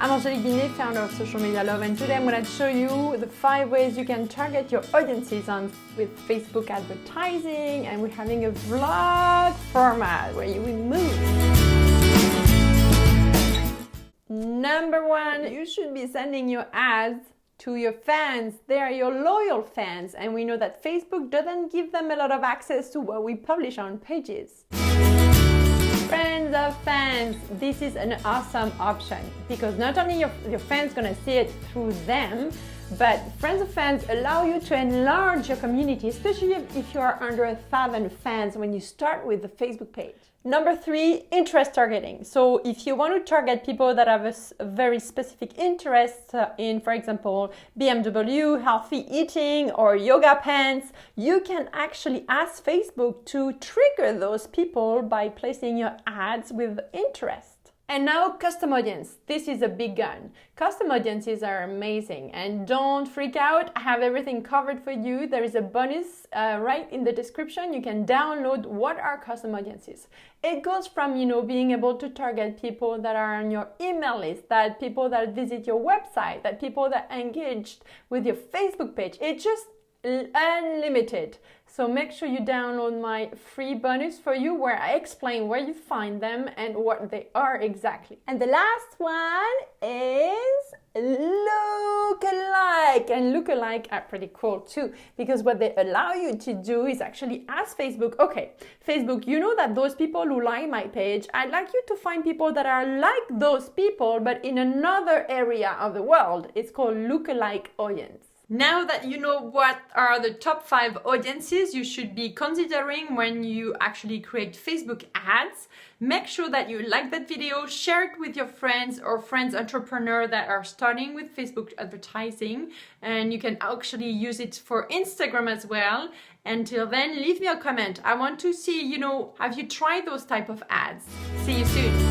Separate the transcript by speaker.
Speaker 1: I'm Angelique Binet, founder of Social Media Love, and today I'm going to show you the 5 ways you can target your audiences with Facebook advertising, and we're having a vlog format where you will move. Number 1, you should be sending your ads to your fans. They are your loyal fans, and we know that Facebook doesn't give them a lot of access to what we publish on pages. Friends of fans, this is an awesome option because not only your fans gonna see it through them, but friends of fans allow you to enlarge your community, especially if you are under 1,000 fans when you start with the Facebook page. Number 3, interest targeting. So if you want to target people that have a very specific interest in, for example, BMW, healthy eating, or yoga pants, you can actually ask Facebook to trigger those people by placing your ads with interest. And now custom audience. This is a big gun. Custom audiences are amazing, and don't freak out. I have everything covered for you. There is a bonus right in the description. You can download what are custom audiences. It goes from, being able to target people that are on your email list, that people that visit your website, that people that engaged with your Facebook page. It's just unlimited. So make sure you download my free bonus for you where I explain where you find them and what they are exactly. And the last one is lookalike. And lookalike are pretty cool too, because what they allow you to do is actually ask Facebook, okay, Facebook, you know that those people who like my page, I'd like you to find people that are like those people, but in another area of the world. It's called lookalike audience. Now that you know what are the top 5 audiences you should be considering when you actually create Facebook ads, make sure that you like that video, share it with your friends or friends entrepreneurs that are starting with Facebook advertising, and you can actually use it for Instagram as well. Until then, leave me a comment. I want to see, have you tried those type of ads? See you soon.